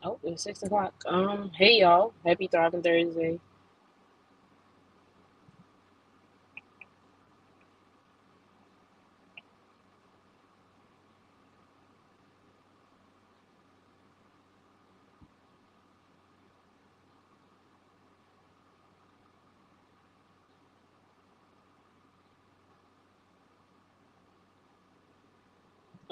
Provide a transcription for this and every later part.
Oh, it's 6 o'clock. Hey y'all. Happy Thriving Thursday.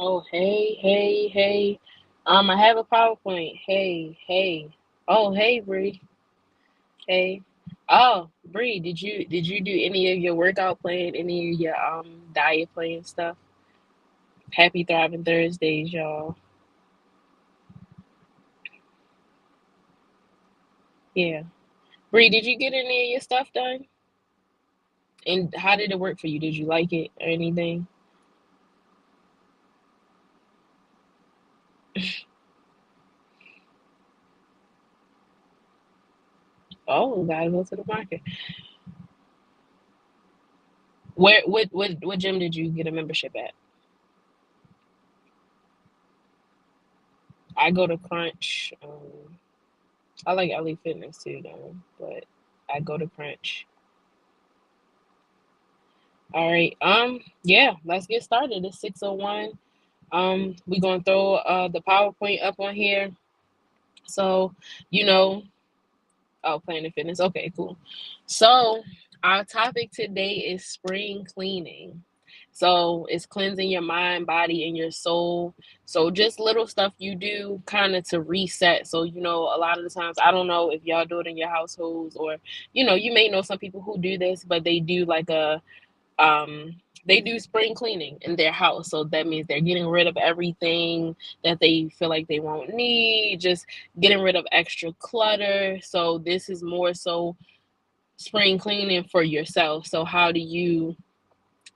Oh, hey. I have a PowerPoint. Hey. Oh, hey, Bree. Hey. Oh, Bree, did you do any of your workout plan, any of your diet plan stuff? Happy Thriving Thursdays, y'all. Yeah. Bree, did you get any of your stuff done? And how did it work for you? Did you like it or anything? Oh, gotta go to the market. What gym did you get a membership at? I go to Crunch. I like LA Fitness too, though, but I go to Crunch. All right. Yeah, let's get started. It's 6:01. We're gonna throw the PowerPoint up on here. So, you know, oh, Planet Fitness. Okay, cool. So, our topic today is spring cleaning. So, it's cleansing your mind, body, and your soul. So, just little stuff you do kind of to reset. So, a lot of the times, I don't know if y'all do it in your households or, you may know some people who do this, but they do like um, they do spring cleaning in their house. So that means they're getting rid of everything that they feel like they won't need, just getting rid of extra clutter. So this is more so spring cleaning for yourself. So how do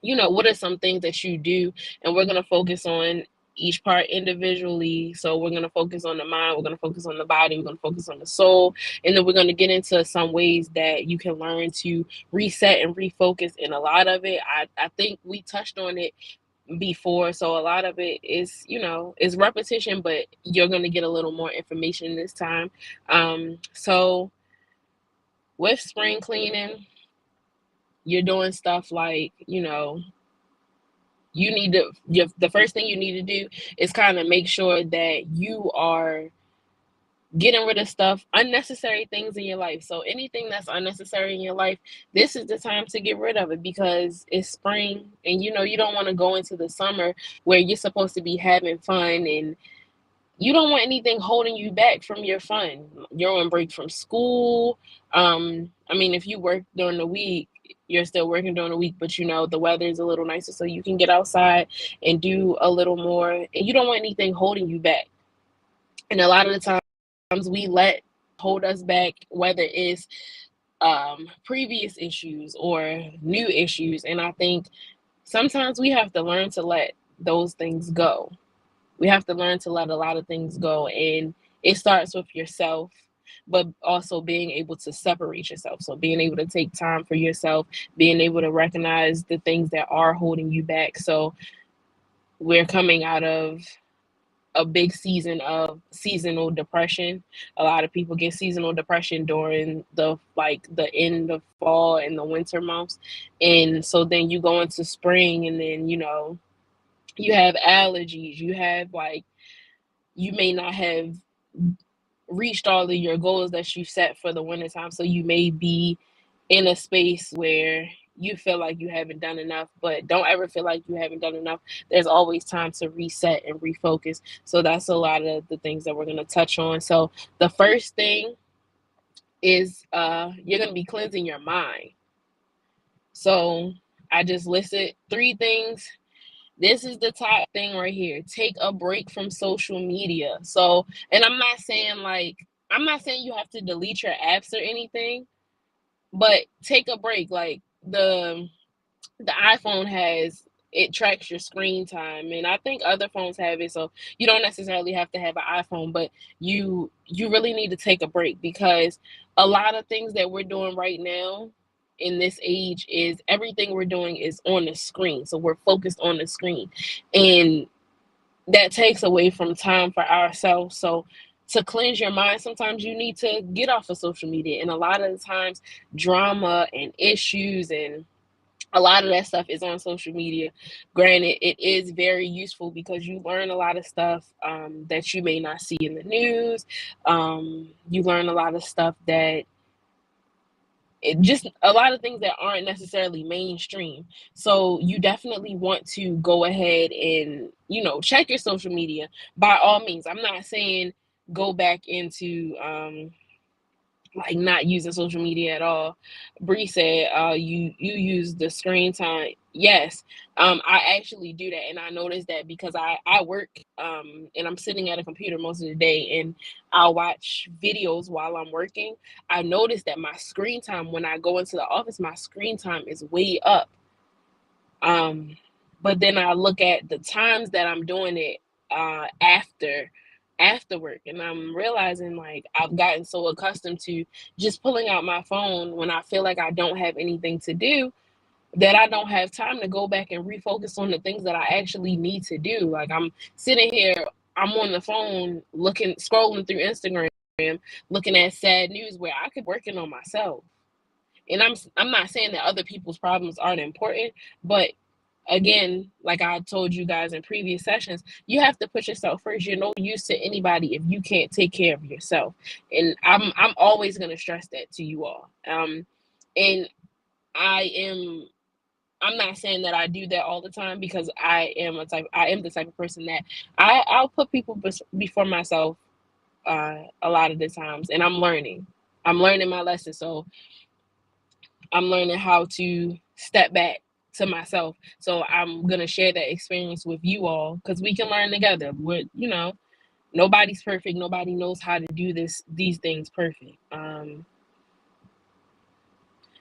what are some things that you do? And we're going to focus on each part individually. So we're going to focus on the mind, we're going to focus on the body, we're going to focus on the soul, and then we're going to get into some ways that you can learn to reset and refocus. And a lot of it, I think we touched on it before. So a lot of it is repetition, but you're going to get a little more information this time. So with spring cleaning, you're doing stuff like, the first thing you need to do is kind of make sure that you are getting rid of stuff, unnecessary things in your life. So anything that's unnecessary in your life, this is the time to get rid of it because it's spring, and you don't want to go into the summer where you're supposed to be having fun, and you don't want anything holding you back from your fun. You're on break from school. I mean, if you work during the week, you're still working during the week, but the weather is a little nicer, so you can get outside and do a little more. And you don't want anything holding you back. And a lot of the times we let hold us back, whether it's previous issues or new issues. And I think sometimes we have to learn to let those things go. We have to learn to let a lot of things go, and it starts with yourself, but also being able to separate yourself. So being able to take time for yourself, being able to recognize the things that are holding you back. So we're coming out of a big season of seasonal depression. A lot of people get seasonal depression during the end of fall and the winter months. And so then you go into spring, and then you have allergies, you have you may not have reached all of your goals that you set for the wintertime. So you may be in a space where you feel like you haven't done enough, but don't ever feel like you haven't done enough. There's always time to reset and refocus. So that's a lot of the things that we're going to touch on. So the first thing is you're going to be cleansing your mind. So I just listed 3 things. This is the top thing right here. Take a break from social media. So, and I'm not saying you have to delete your apps or anything, but take a break. Like the iPhone has, it tracks your screen time, and I think other phones have it, so you don't necessarily have to have an iPhone, but you really need to take a break because a lot of things that we're doing right now in this age is everything we're doing is on the screen. So we're focused on the screen, and that takes away from time for ourselves. So to cleanse your mind, sometimes you need to get off of social media. And a lot of the times, drama and issues and a lot of that stuff is on social media. Granted, it is very useful because you learn a lot of stuff that you may not see in the news. You learn a lot of stuff that just a lot of things that aren't necessarily mainstream. So you definitely want to go ahead and, check your social media by all means. I'm not saying go back into like not using social media at all. Bree said, you use the screen time. Yes, I actually do that, and I noticed that because I work and I'm sitting at a computer most of the day, and I'll watch videos while I'm working. I noticed that my screen time when I go into the office, my screen time is way up. But then I look at the times that I'm doing it after work, and I'm realizing like I've gotten so accustomed to just pulling out my phone when I feel like I don't have anything to do, that I don't have time to go back and refocus on the things that I actually need to do. Like I'm sitting here, I'm on the phone scrolling through Instagram, looking at sad news where I could be working on myself. And I'm not saying that other people's problems aren't important, but again, like I told you guys in previous sessions, you have to put yourself first. You're no use to anybody if you can't take care of yourself. And I'm always gonna stress that to you all. And I'm not saying that I do that all the time, because I am the type of person that I'll put people before myself a lot of the times, and I'm learning my lesson. So I'm learning how to step back to myself. So I'm gonna share that experience with you all because we can learn together. Nobody's perfect. Nobody knows how to do these things perfect.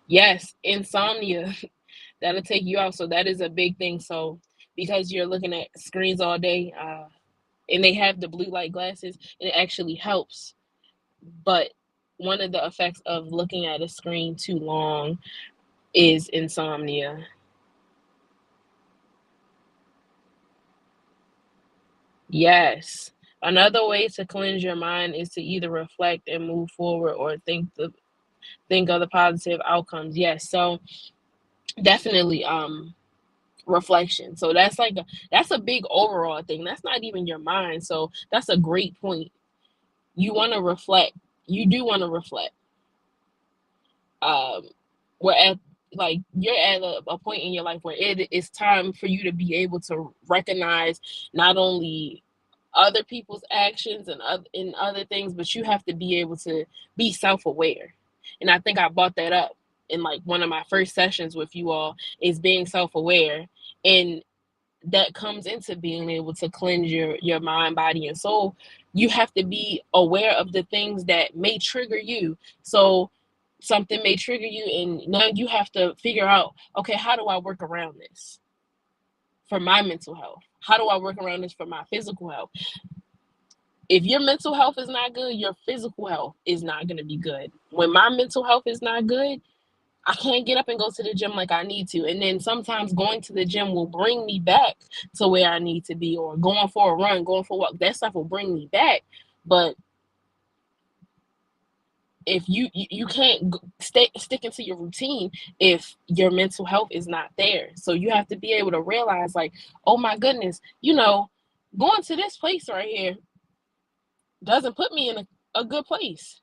Yes, insomnia that'll take you out. So that is a big thing. So because you're looking at screens all day, and they have the blue light glasses, and it actually helps. But one of the effects of looking at a screen too long is insomnia. Yes. Another way to cleanse your mind is to either reflect and move forward, or think of the positive outcomes. Yes. So definitely reflection. So that's a big overall thing. That's not even your mind. So that's a great point. You want to reflect. You do want to reflect. Um we're at you're at a point in your life where it is time for you to be able to recognize not only other people's actions and other things, but you have to be able to be self-aware. And I think I brought that up in like one of my first sessions with you all, is being self-aware. And that comes into being able to cleanse your mind, body, and soul. You have to be aware of the things that may trigger you. So something may trigger you, and now you have to figure out, okay, how do I work around this for my mental health? How do I work around this for my physical health? If your mental health is not good, your physical health is not going to be good. When my mental health is not good, I can't get up and go to the gym like I need to. And then sometimes going to the gym will bring me back to where I need to be, or going for a run, going for a walk. That stuff will bring me back. But if you can't stick into your routine if your mental health is not there. So you have to be able to realize, like, oh my goodness, going to this place right here doesn't put me in a good place.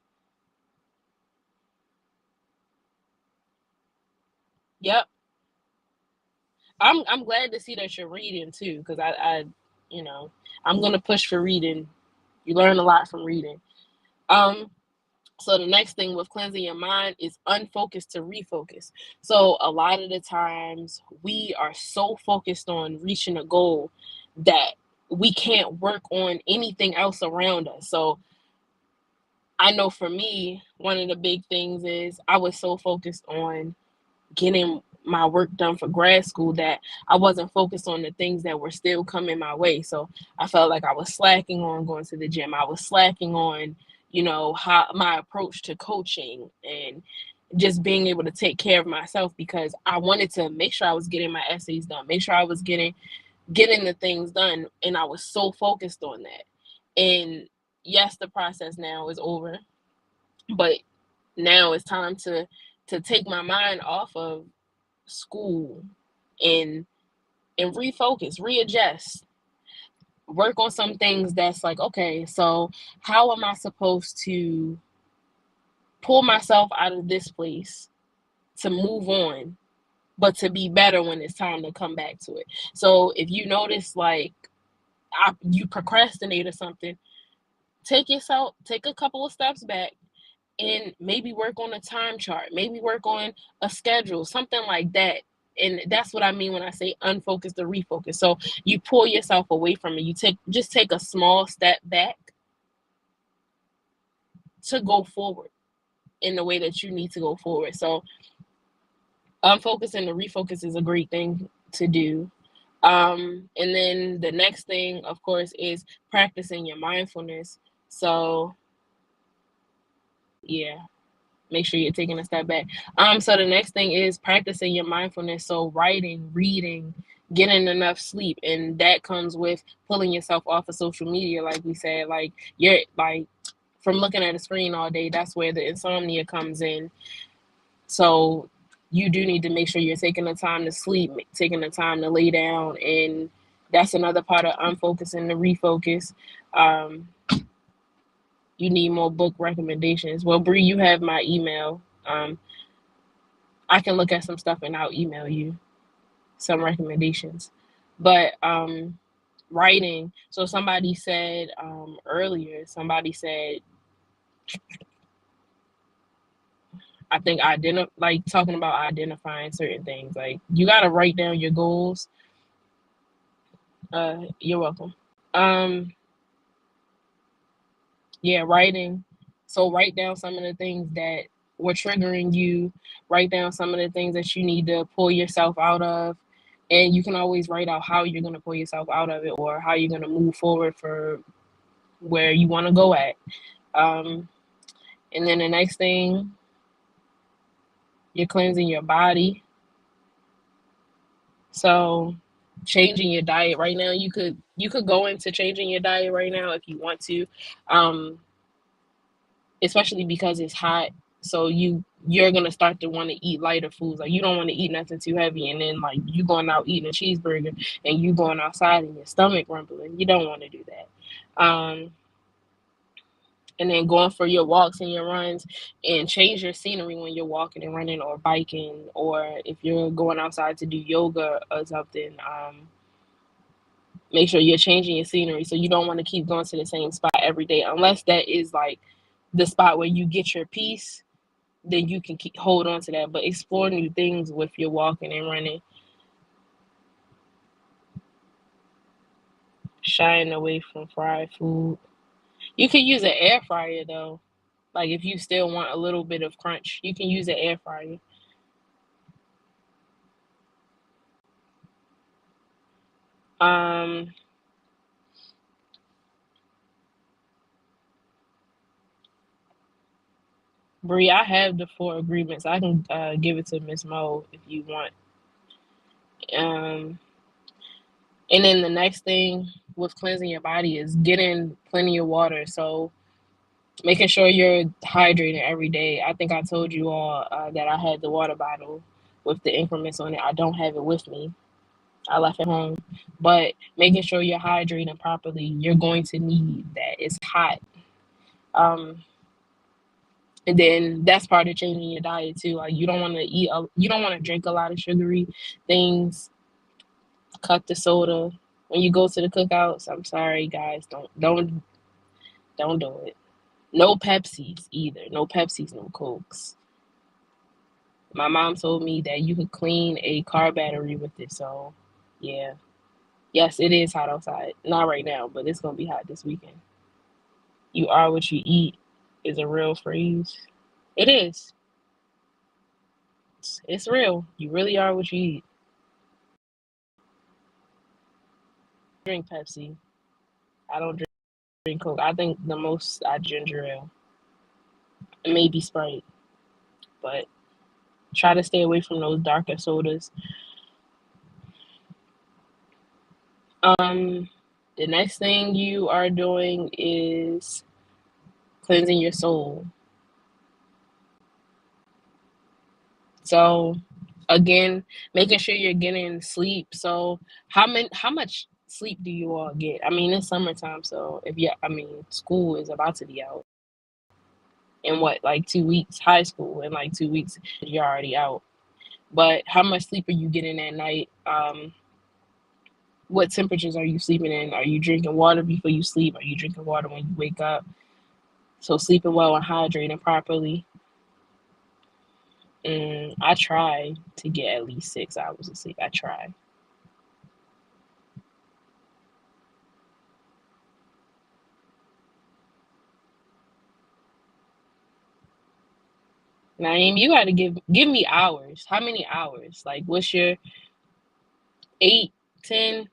Yep. I'm glad to see that you're reading too, because you know I'm gonna push for reading. You learn a lot from reading. Um, so the next thing with cleansing your mind is unfocused to refocus. So a lot of the times we are so focused on reaching a goal that we can't work on anything else around us. So I know for me, one of the big things is I was so focused on getting my work done for grad school that I wasn't focused on the things that were still coming my way. So I felt like I was slacking on going to the gym. I was slacking on, how my approach to coaching and just being able to take care of myself, because I wanted to make sure I was getting my essays done, make sure I was getting the things done. And I was so focused on that. And yes, the process now is over, but now it's time to take my mind off of school and refocus, readjust, work on some things that's like, okay, so how am I supposed to pull myself out of this place to move on, but to be better when it's time to come back to it. So if you notice, like, you procrastinate or something, take a couple of steps back and maybe work on a time chart, maybe work on a schedule, something like that. And that's what I mean when I say unfocus to refocus. So you pull yourself away from it. You take a small step back to go forward in the way that you need to go forward. So unfocus and the refocus is a great thing to do. And then the next thing, of course, is practicing your mindfulness. So yeah, make sure you're taking a step back. So the next thing is practicing your mindfulness. So writing, reading, getting enough sleep, and that comes with pulling yourself off of social media, like we said. Like, you're like, from looking at a screen all day, that's where the insomnia comes in. So you do need to make sure you're taking the time to sleep, taking the time to lay down, and that's another part of unfocusing to refocus. Um, you need more book recommendations. Well, Bree, you have my email. I can look at some stuff and I'll email you some recommendations. But writing. So somebody said earlier, I think like talking about identifying certain things. Like, you gotta write down your goals. You're welcome. Um, yeah, writing. So write down some of the things that were triggering you. Write down some of the things that you need to pull yourself out of. And you can always write out how you're gonna pull yourself out of it, or how you're gonna move forward for where you want to go at. Um, and then the next thing, you're cleansing your body. So changing your diet right now, you could go into changing your diet right now if you want to, especially because it's hot. So you're gonna start to want to eat lighter foods. Like, you don't want to eat nothing too heavy, and then, like, you going out eating a cheeseburger and you going outside and your stomach rumbling. You don't want to do that. And then going for your walks and your runs, and change your scenery when you're walking and running or biking, or if you're going outside to do yoga or something. Make sure you're changing your scenery. So you don't want to keep going to the same spot every day, unless that is like the spot where you get your peace. Then you can hold on to that, but explore new things with your walking and running. Shying away from fried food. You can use an air fryer though. Like, if you still want a little bit of crunch, you can use an air fryer. Um, Bree, I have the 4 agreements. I can give it to Miss Mo if you want. Um, and then the next thing with cleansing your body is getting plenty of water. So making sure you're hydrating every day. I think I told you all that I had the water bottle with the increments on it. I don't have it with me. I left it home. But making sure you're hydrating properly, you're going to need that. It's hot. Um, and then that's part of changing your diet too. Like, you don't want to drink a lot of sugary things. Cut the soda. When you go to the cookouts, I'm sorry guys, don't do it. No Pepsis either. No Pepsis, no Cokes. My mom told me that you could clean a car battery with it. So yeah. Yes, it is hot outside. Not right now, but it's gonna be hot this weekend. You are what you eat is a real phrase. It is. It's real. You really are what you eat. Drink Pepsi. I don't drink Coke. I think the most I ginger ale. Maybe Sprite. But try to stay away from those darker sodas. Um, the next thing you are doing is cleansing your soul. So again, making sure you're getting sleep. So how much sleep do you all get? I mean, it's summertime, so if you I mean, school is about to be out in what, like 2 weeks, high school in like 2 weeks, you're already out. But how much sleep are you getting at night? What temperatures are you sleeping in? Are you drinking water before you sleep? Are you drinking water when you wake up? So sleeping well and hydrating properly. I try to get at least 6 hours of sleep. I try. Naeem, you gotta give me hours. How many hours? Like, what's your 8, 10,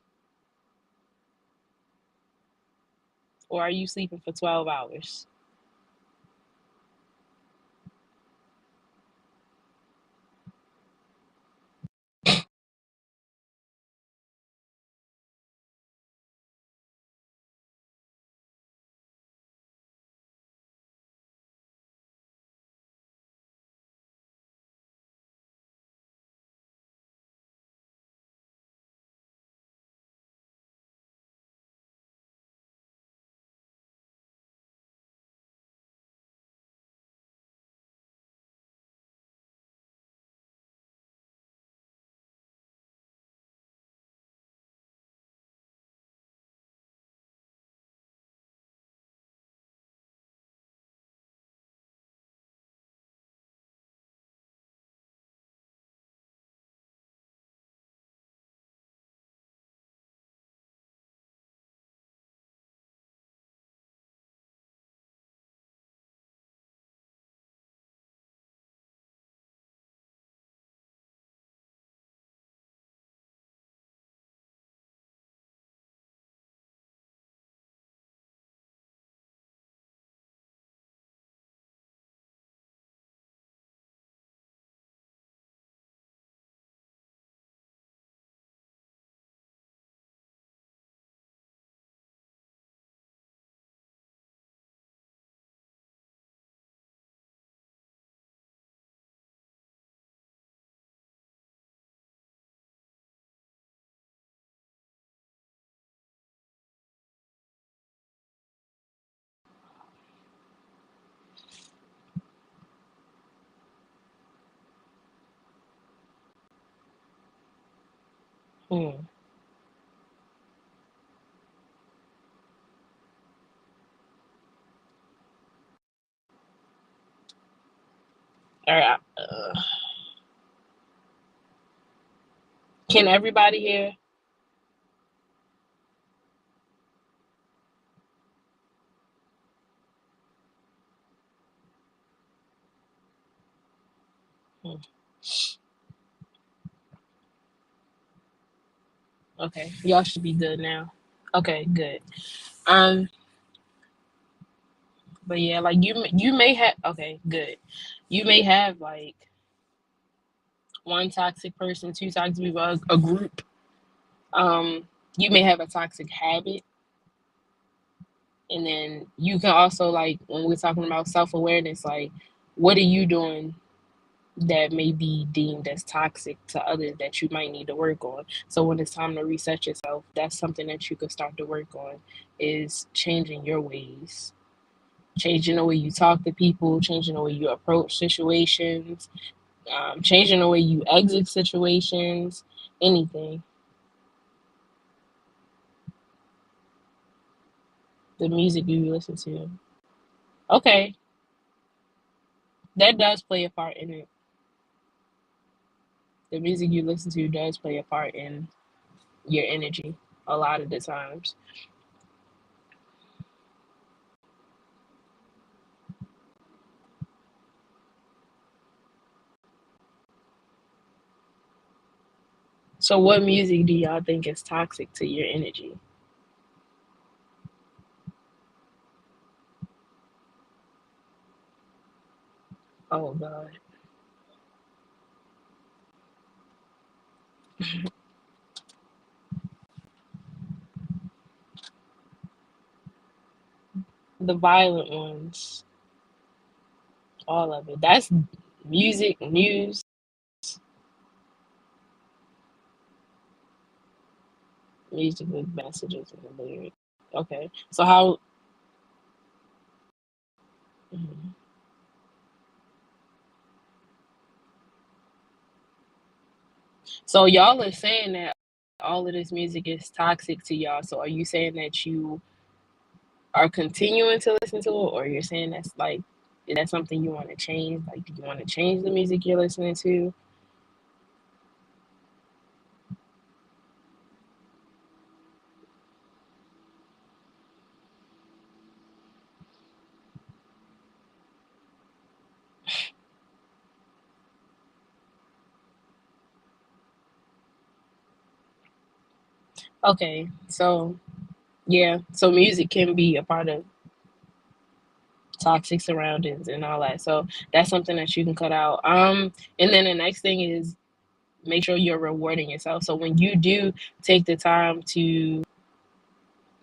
or are you sleeping for 12 hours? Hmm. All right. Can everybody hear? Hmm. Okay, y'all should be good now. Okay, good. Um, but yeah, like you may have okay, good. You may have like one toxic person, two toxic people, a group. You may have a toxic habit, and then you can also like when we're talking about self awareness, like what are you doing that may be deemed as toxic to others that you might need to work on. So when it's time to reset yourself, that's something that you could start to work on is changing your ways, changing the way you talk to people, changing the way you approach situations, changing the way you exit situations, anything. The music you listen to. Okay, that does play a part in it. The music you listen to does play a part in your energy a lot of the times. So, what music do y'all think is toxic to your energy? Oh God. The violent ones, all of it. That's music, news. Music with messages in the lyrics. Okay. So how mhm. So y'all are saying that all of this music is toxic to y'all. So are you saying that you are continuing to listen to it, or you're saying that's like, is that something you want to change? Like, do you want to change the music you're listening to? Okay, so yeah, so music can be a part of toxic surroundings and all that. So that's something that you can cut out. And then the next thing is make sure you're rewarding yourself. So when you do take the time to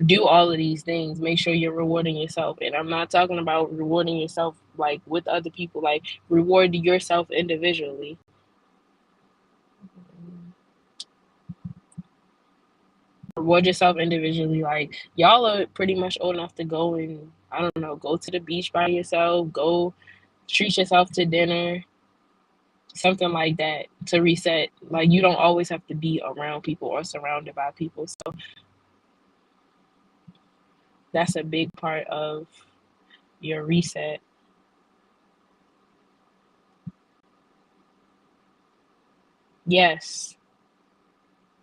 do all of these things, make sure you're rewarding yourself. And I'm not talking about rewarding yourself like with other people, like reward yourself individually. Reward yourself individually. Like y'all are pretty much old enough to go and I don't know, go to the beach by yourself, go treat yourself to dinner, something like that to reset. Like you don't always have to be around people or surrounded by people. So that's a big part of your reset. Yes.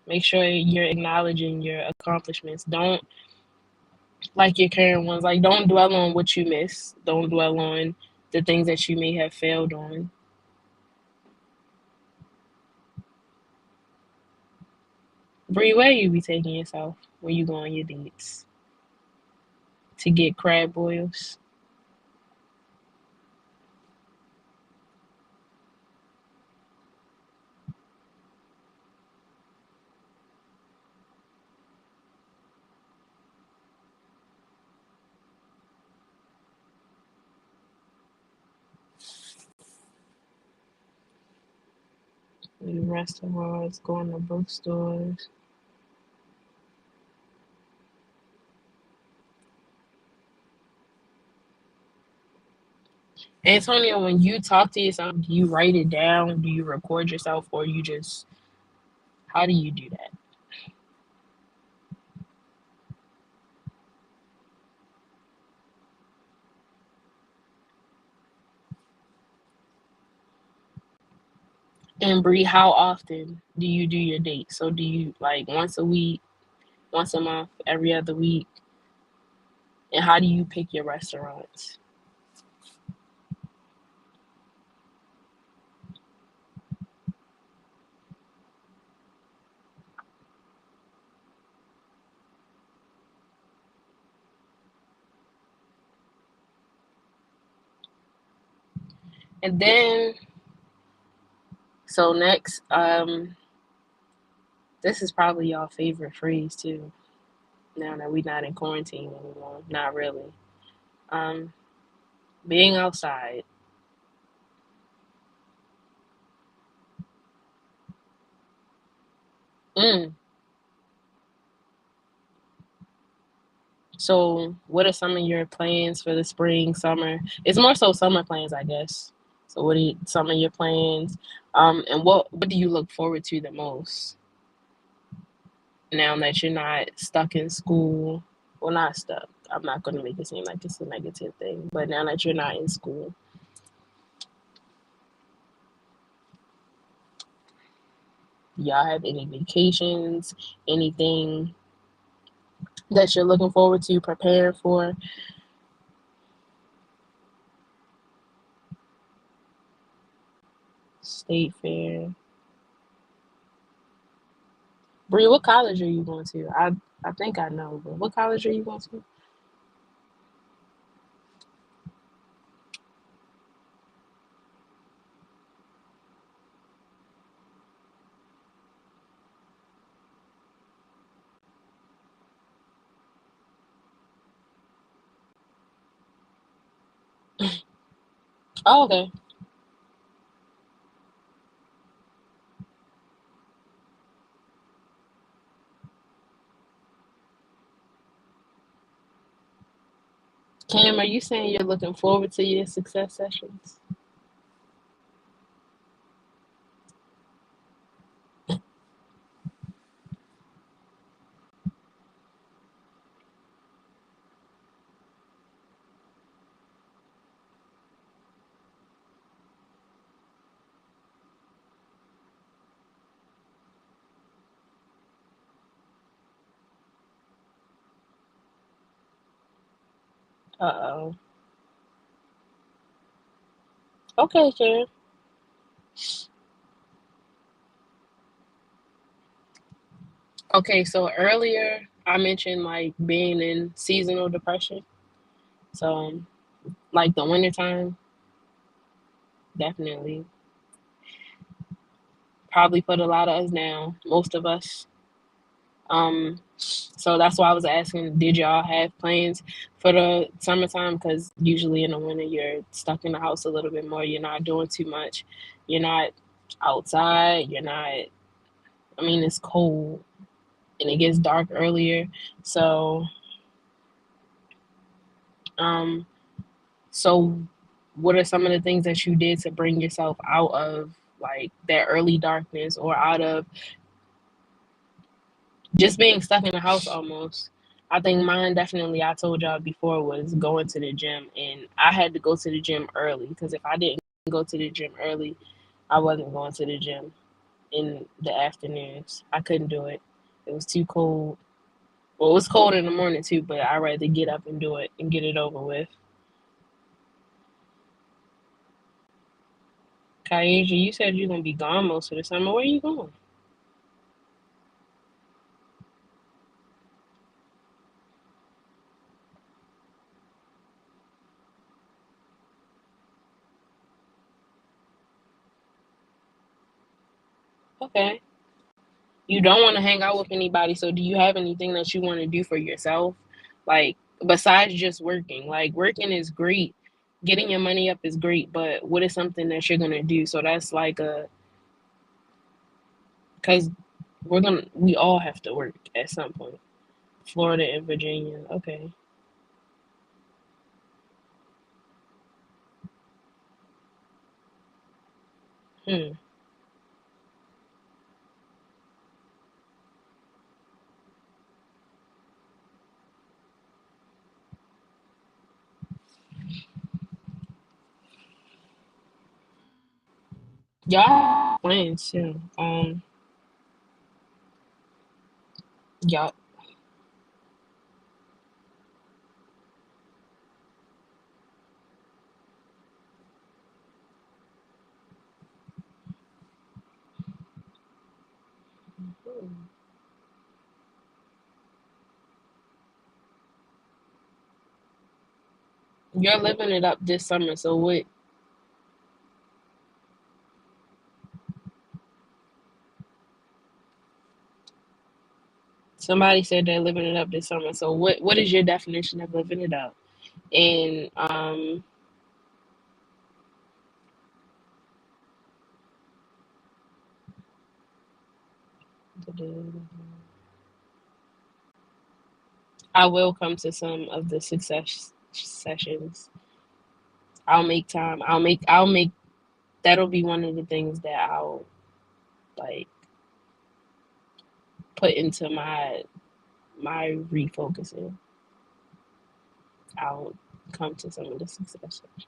Make sure you're acknowledging your accomplishments. Don't like your current ones. Like don't dwell on what you miss. Don't dwell on the things that you may have failed on. Bree, where you be taking yourself when you go on your dates? To get crab boils. In restaurants, going to bookstores. Antonio, when you talk to yourself, do you write it down? Do you record yourself, or you just how do you do that? And Bree, how often do you do your dates? So do you like once a week, once a month, every other week? And how do you pick your restaurants? And then so next, this is probably y'all favorite phrase too. Now that we're not in quarantine anymore, not really. Um, being outside. Mm. So, what are some of your plans for the spring, summer? It's more so summer plans, I guess. So, what are some of your plans? And what do you look forward to the most now that you're not stuck in school? Well, not stuck. I'm not going to make it seem like it's a negative thing, but now that you're not in school, do y'all have any vacations, anything that you're looking forward to, preparing for? State fair. Bree, what college are you going to? I think I know, but what college are you going to? Oh, okay. Cam, are you saying you're looking forward to your success sessions? Uh-oh. Okay, Cam. Okay, so earlier I mentioned like being in seasonal depression. So like the wintertime, definitely probably put a lot of us down, most of us. So that's why I was asking, did y'all have plans for the summertime? Because usually in the winter you're stuck in the house a little bit more. You're not doing too much. You're not outside. You're not. I mean, it's cold and it gets dark earlier. So, um, so what are some of the things that you did to bring yourself out of like that early darkness or out of just being stuck in the house almost? I think mine definitely, I told y'all before, was going to the gym. And I had to go to the gym early because if I didn't go to the gym early, I wasn't going to the gym in the afternoons. I couldn't do it. It was too cold. Well, it was cold in the morning too, but I'd rather get up and do it and get it over with. Kaija, you said you're going to be gone most of the summer. Where are you going? Okay. You don't want to hang out with anybody. So do you have anything that you want to do for yourself? Like besides just working. Like working is great. Getting your money up is great, but what is something that you're gonna do? So that's like a because we all have to work at some point. Florida and Virginia. Okay. Hmm. Y'all have plans too. Y'all. You're living it up this summer. So what? Somebody said they're living it up this summer. So what is your definition of living it up? And I will come to some of the success sessions. I'll make time. I'll make that'll be one of the things that I'll like put into my refocusing. I'll come to some of the success sessions.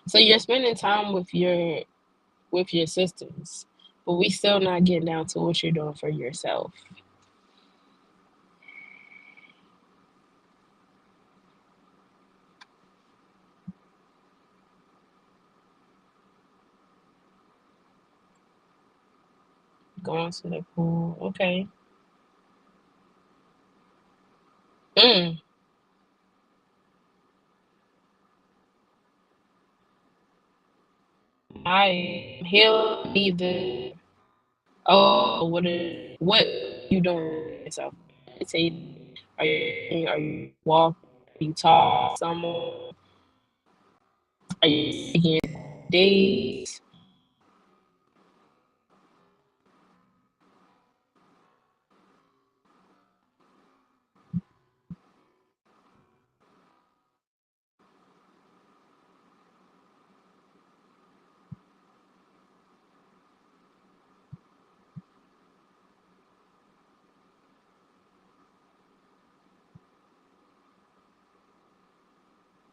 So you're spending time with your sisters, but we still not getting down to what you're doing for yourself. Going to the pool. Okay. Mm. I he'll either oh what you doing yourself? Meditating. Are you walking? Are you talking to someone? Are you taking dates?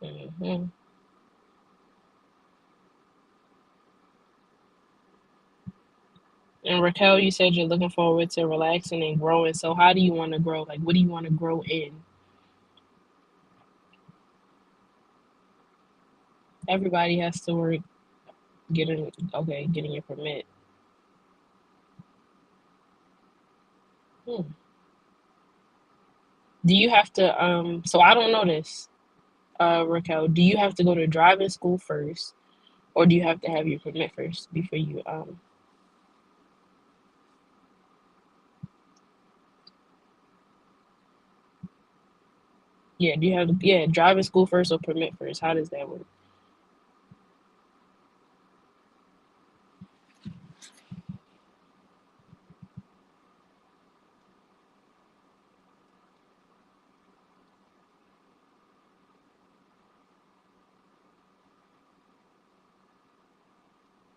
Hmm. And Raquel, you said you're looking forward to relaxing and growing. So how do you want to grow? Like, what do you want to grow in? Everybody has to work getting your permit. Hmm. Do you have to so I don't know this, Raquel, do you have to go to driving school first or do you have to have your permit first before you yeah, do you have driving school first or permit first? How does that work?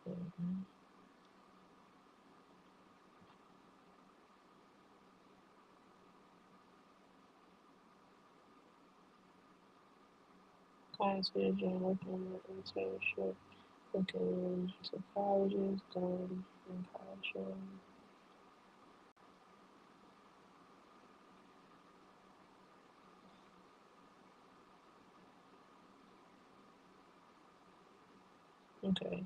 Mhm. Clients vision, working on my internship, looking to colleges, going in college. Okay.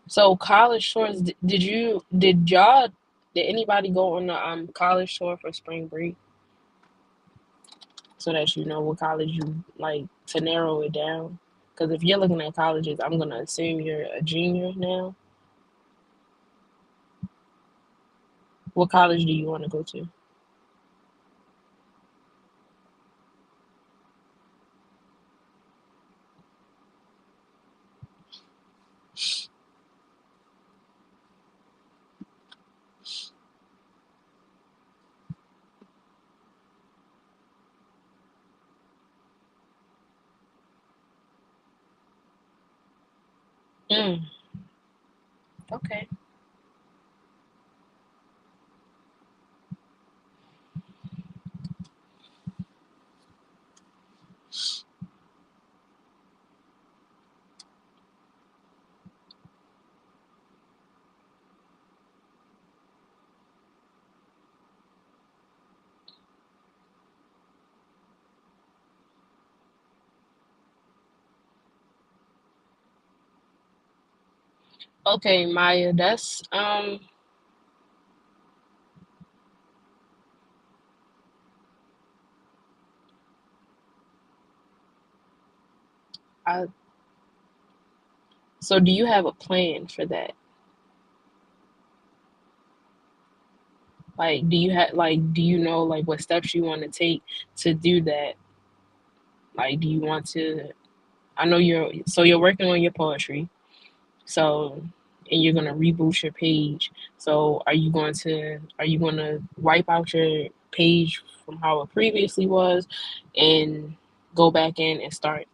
So college tours, did anybody go on the college tour for spring break so that you know what college you like to narrow it down? Because if you're looking at colleges, I'm gonna assume you're a junior now. What college do you want to go to? Mm, okay. Okay, Maya, that's I so do you have a plan for that? Like do you know like what steps you want to take to do that? Like do you want to I know you're working on your poetry. So and you're gonna reboot your page. So are you gonna wipe out your page from how it previously was and go back in and start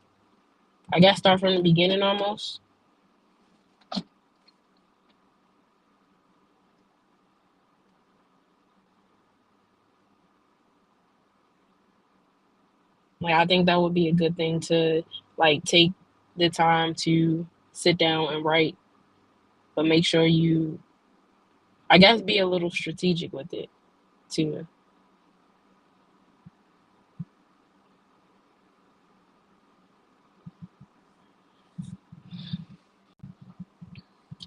from the beginning almost? Like I think that would be a good thing to like take the time to sit down and write, but make sure you I guess be a little strategic with it too.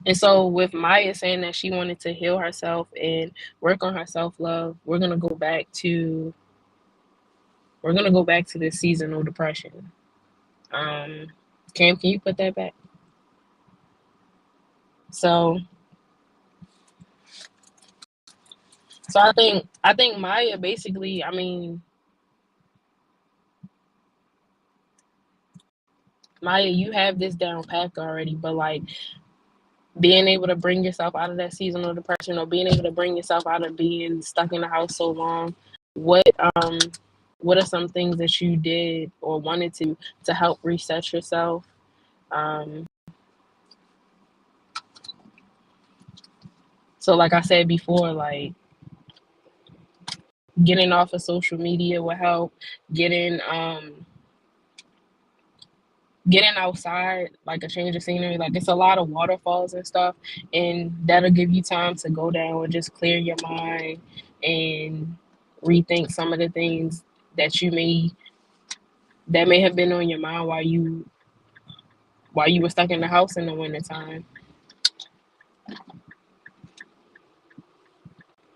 And so with Maya saying that she wanted to heal herself and work on her self love, we're gonna go back to this seasonal depression. Um, Cam, can you put that back? So So I think Maya basically, I mean, Maya, you have this down pack already, but like being able to bring yourself out of that seasonal depression, or being able to bring yourself out of being stuck in the house so long, what um what are some things that you did or wanted to help reset yourself? Um so like I said before, like getting off of social media will help, getting getting outside, like a change of scenery, like it's a lot of waterfalls and stuff, and that'll give you time to go down and just clear your mind and rethink some of the things that may have been on your mind while you were stuck in the house in the wintertime.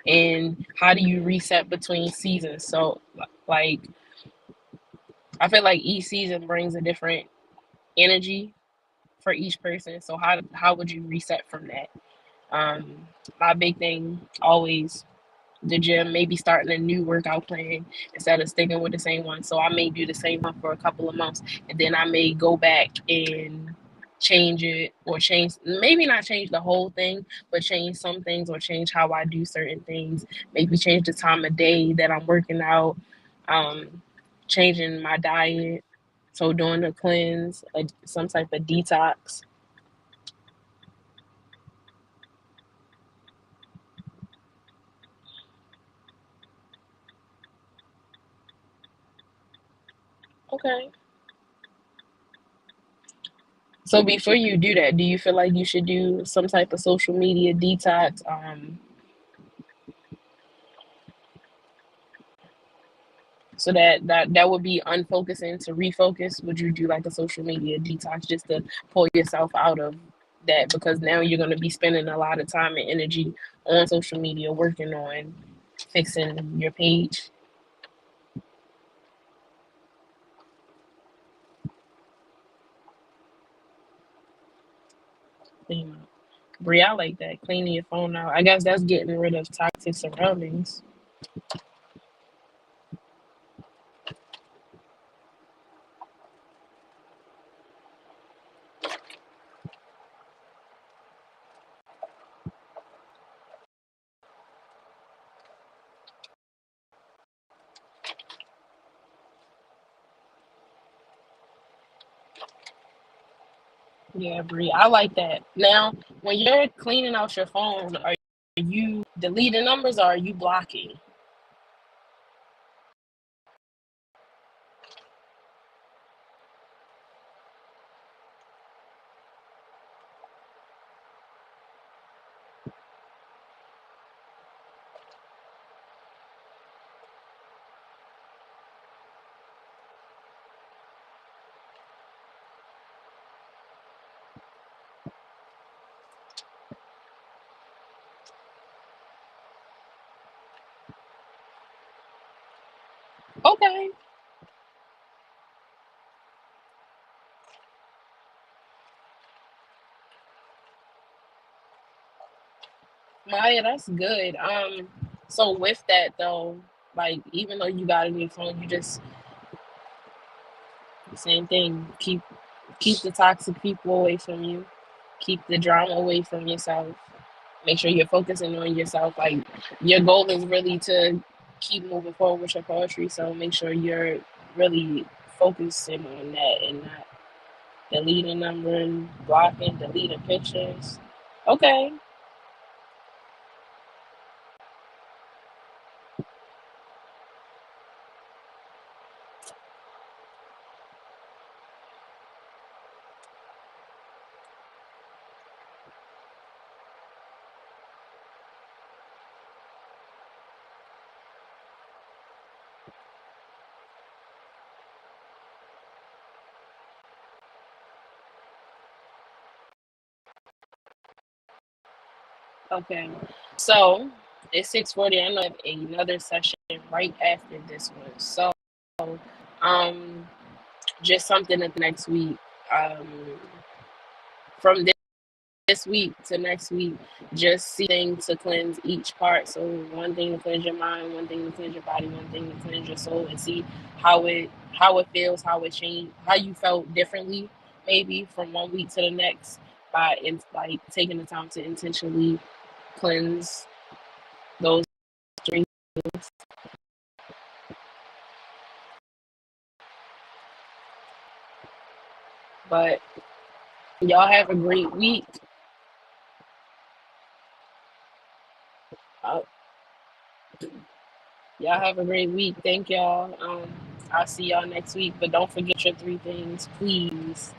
And how do you reset between seasons? So like I feel like each season brings a different energy for each person. So how would you reset from that? My big thing always the gym, maybe starting a new workout plan instead of sticking with the same one. So I may do the same one for a couple of months, and then I may go back and change it, or change, maybe not change the whole thing, but change some things, or change how I do certain things. Maybe change the time of day that I'm working out, um, changing my diet. So doing a cleanse, some type of detox. Okay. So before you do that, do you feel like you should do some type of social media detox? So that would be unfocusing to refocus. Would you do like a social media detox just to pull yourself out of that? Because now you're going to be spending a lot of time and energy on social media working on fixing your page. Clean out. Brie, I like that. Cleaning your phone out. I guess that's getting rid of toxic surroundings. Yeah, Brie, I like that. Now, when you're cleaning out your phone, are you deleting numbers, or are you blocking? Okay, Maya, that's good. So with that though, like even though you got a new phone, you just same thing. Keep the toxic people away from you. Keep the drama away from yourself. Make sure you're focusing on yourself. Like your goal is really to keep moving forward with your poetry. So make sure you're really focusing on that and not deleting numbers, blocking, deleting pictures. Okay. Okay. So it's 6:40. I know I have another session right after this one. So um just something at the next week. Um from this week to next week, just see things to cleanse each part. So one thing to cleanse your mind, one thing to cleanse your body, one thing to cleanse your soul, and see how it feels, how it changed, how you felt differently, maybe from one week to the next, by taking the time to intentionally cleanse those three things. But y'all have a great week. Uh, y'all have a great week. Thank y'all. I'll see y'all next week. But don't forget your three things, please.